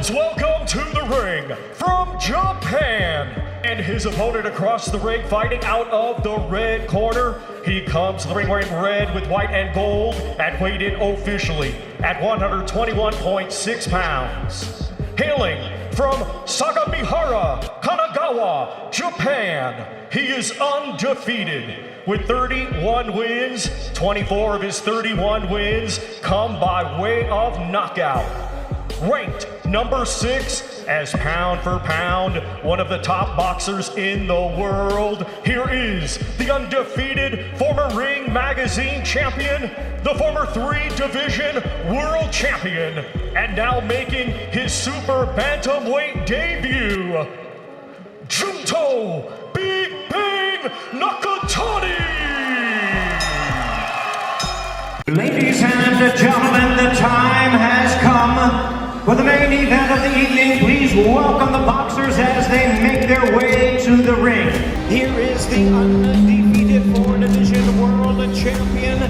Let's welcome to the ring from Japan, and his opponent across the ring fighting out of the red corner. He comes to the ring wearing red with white and gold and weighed in officially at 121.6 pounds. Hailing from Sagamihara, Kanagawa, Japan, he is undefeated with 31 wins. 24 of his 31 wins come by way of knockout. Ranked number 6 as pound for pound, one of the top boxers in the world. Here is the undefeated former Ring Magazine champion, the former 3-division world champion, and now making his super bantamweight debut, Junto Big Bang Nakatani! Ladies and gentlemen, the time has come for the main event of the evening. Please welcome the boxers as they make their way to the ring. Here is the undefeated 4-division world champion.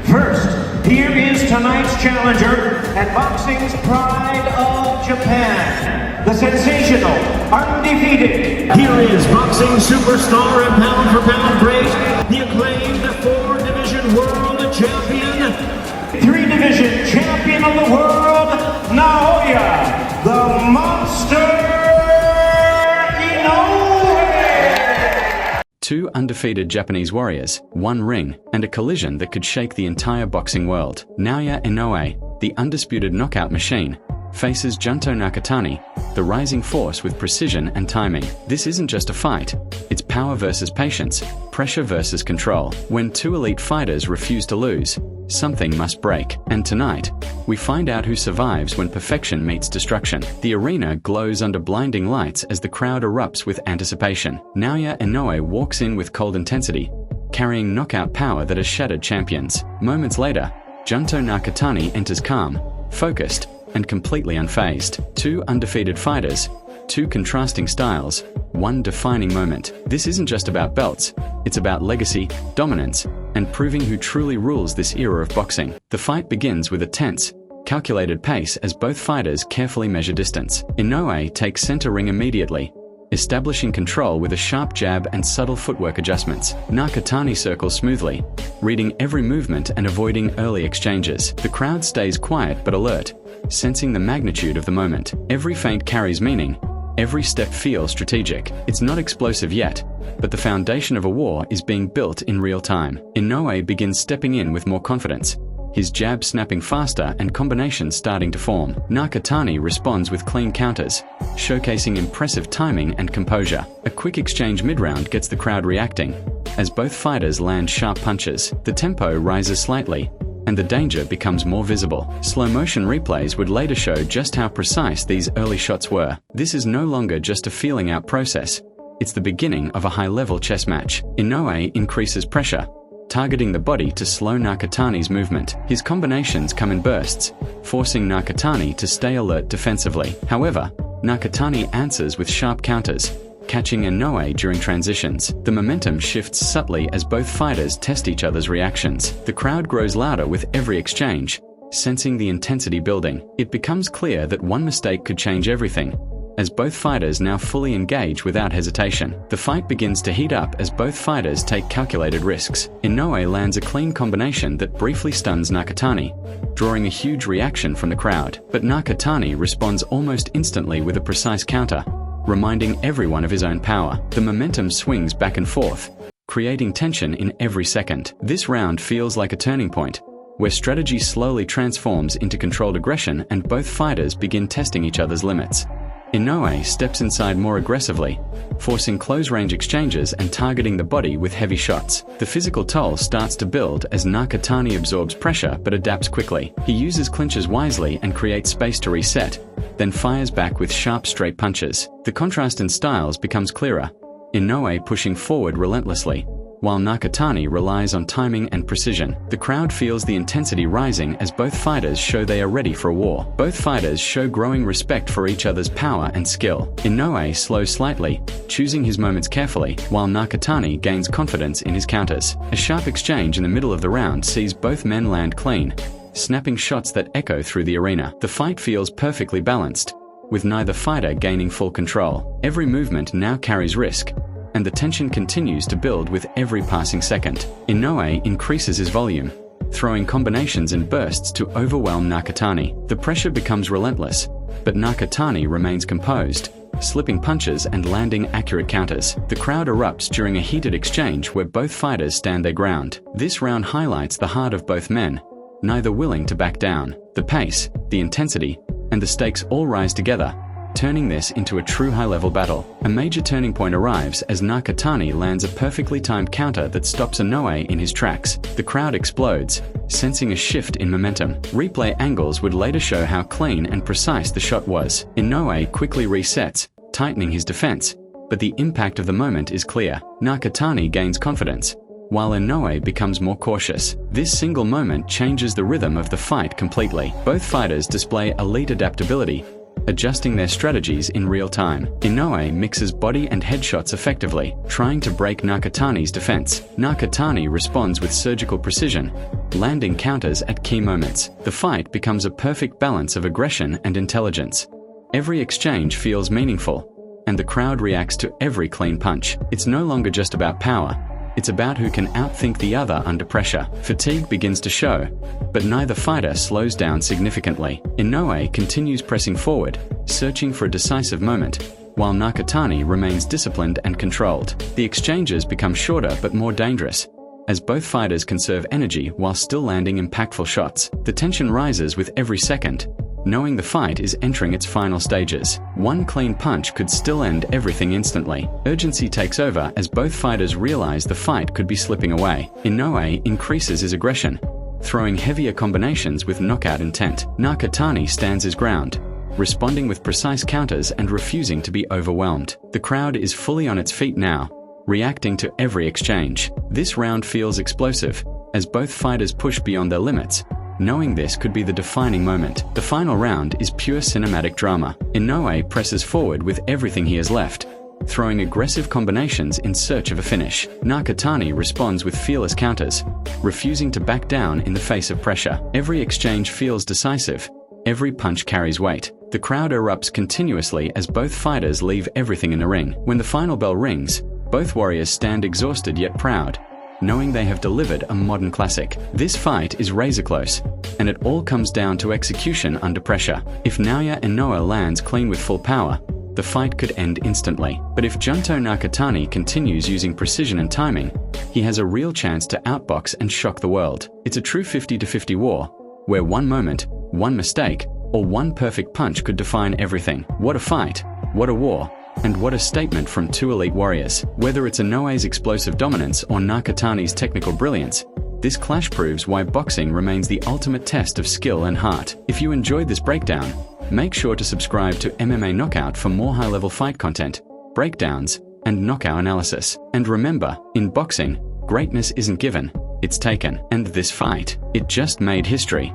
First, here is tonight's challenger and boxing's pride of Japan, the sensational, undefeated. Here is boxing superstar and pound-for-pound great, the acclaimed 4-division world champion, 3-division champion of the world, Naoya, the Monster Inoue! Two undefeated Japanese warriors, one ring, and a collision that could shake the entire boxing world. Naoya Inoue, the undisputed knockout machine, faces Junto Nakatani, the rising force with precision and timing. This isn't just a fight, it's power versus patience, pressure versus control. When two elite fighters refuse to lose, something must break. And tonight, we find out who survives when perfection meets destruction. The arena glows under blinding lights as the crowd erupts with anticipation. Naoya Inoue walks in with cold intensity, carrying knockout power that has shattered champions. Moments later, Junto Nakatani enters calm, focused, and completely unfazed. Two undefeated fighters, two contrasting styles, one defining moment. This isn't just about belts, it's about legacy, dominance, and proving who truly rules this era of boxing. The fight begins with a tense, calculated pace as both fighters carefully measure distance. Inoue takes center ring immediately, establishing control with a sharp jab and subtle footwork adjustments. Nakatani circles smoothly, reading every movement and avoiding early exchanges. The crowd stays quiet but alert, sensing the magnitude of the moment. Every feint carries meaning, every step feels strategic. It's not explosive yet, but the foundation of a war is being built in real time. Inoue begins stepping in with more confidence, his jab snapping faster and combinations starting to form. Nakatani responds with clean counters, showcasing impressive timing and composure. A quick exchange mid-round gets the crowd reacting, as both fighters land sharp punches. The tempo rises slightly, and the danger becomes more visible. Slow-motion replays would later show just how precise these early shots were. This is no longer just a feeling-out process. It's the beginning of a high-level chess match. Inoue increases pressure, targeting the body to slow Nakatani's movement. His combinations come in bursts, forcing Nakatani to stay alert defensively. However, Nakatani answers with sharp counters, catching Inoue during transitions. The momentum shifts subtly as both fighters test each other's reactions. The crowd grows louder with every exchange, sensing the intensity building. It becomes clear that one mistake could change everything, as both fighters now fully engage without hesitation. The fight begins to heat up as both fighters take calculated risks. Inoue lands a clean combination that briefly stuns Nakatani, drawing a huge reaction from the crowd. But Nakatani responds almost instantly with a precise counter, reminding everyone of his own power. The momentum swings back and forth, creating tension in every second. This round feels like a turning point, where strategy slowly transforms into controlled aggression and both fighters begin testing each other's limits. Inoue steps inside more aggressively, forcing close-range exchanges and targeting the body with heavy shots. The physical toll starts to build as Nakatani absorbs pressure but adapts quickly. He uses clinches wisely and creates space to reset, then fires back with sharp straight punches. The contrast in styles becomes clearer, Inoue pushing forward relentlessly, while Nakatani relies on timing and precision. The crowd feels the intensity rising as both fighters show they are ready for a war. Both fighters show growing respect for each other's power and skill. Inoue slows slightly, choosing his moments carefully, while Nakatani gains confidence in his counters. A sharp exchange in the middle of the round sees both men land clean, snapping shots that echo through the arena. The fight feels perfectly balanced, with neither fighter gaining full control. Every movement now carries risk, and the tension continues to build with every passing second. Inoue increases his volume, throwing combinations and bursts to overwhelm Nakatani. The pressure becomes relentless, but Nakatani remains composed, slipping punches and landing accurate counters. The crowd erupts during a heated exchange where both fighters stand their ground. This round highlights the heart of both men, neither willing to back down. The pace, the intensity, and the stakes all rise together, turning this into a true high-level battle. A major turning point arrives as Nakatani lands a perfectly timed counter that stops Inoue in his tracks. The crowd explodes, sensing a shift in momentum. Replay angles would later show how clean and precise the shot was. Inoue quickly resets, tightening his defense, but the impact of the moment is clear. Nakatani gains confidence, while Inoue becomes more cautious. This single moment changes the rhythm of the fight completely. Both fighters display elite adaptability, adjusting their strategies in real time. Inoue mixes body and head shots effectively, trying to break Nakatani's defense. Nakatani responds with surgical precision, landing counters at key moments. The fight becomes a perfect balance of aggression and intelligence. Every exchange feels meaningful, and the crowd reacts to every clean punch. It's no longer just about power. It's about who can outthink the other under pressure. Fatigue begins to show, but neither fighter slows down significantly. Inoue continues pressing forward, searching for a decisive moment, while Nakatani remains disciplined and controlled. The exchanges become shorter but more dangerous, as both fighters conserve energy while still landing impactful shots. The tension rises with every second, knowing the fight is entering its final stages. One clean punch could still end everything instantly. Urgency takes over as both fighters realize the fight could be slipping away. Inoue increases his aggression, throwing heavier combinations with knockout intent. Nakatani stands his ground, responding with precise counters and refusing to be overwhelmed. The crowd is fully on its feet now, reacting to every exchange. This round feels explosive, as both fighters push beyond their limits, knowing this could be the defining moment. The final round is pure cinematic drama. Inoue presses forward with everything he has left, throwing aggressive combinations in search of a finish. Nakatani responds with fearless counters, refusing to back down in the face of pressure. Every exchange feels decisive. Every punch carries weight. The crowd erupts continuously as both fighters leave everything in the ring. When the final bell rings, both warriors stand exhausted yet proud, knowing they have delivered a modern classic. This fight is razor close, and it all comes down to execution under pressure. If Naoya Inoue lands clean with full power, the fight could end instantly. But if Junto Nakatani continues using precision and timing, he has a real chance to outbox and shock the world. It's a true 50-50 war, where one moment, one mistake, or one perfect punch could define everything. What a fight, what a war, and what a statement from two elite warriors. Whether it's Inoue's explosive dominance or Nakatani's technical brilliance, this clash proves why boxing remains the ultimate test of skill and heart. If you enjoyed this breakdown, make sure to subscribe to MMA Knockout for more high-level fight content, breakdowns, and knockout analysis. And remember, in boxing, greatness isn't given, it's taken. And this fight, it just made history.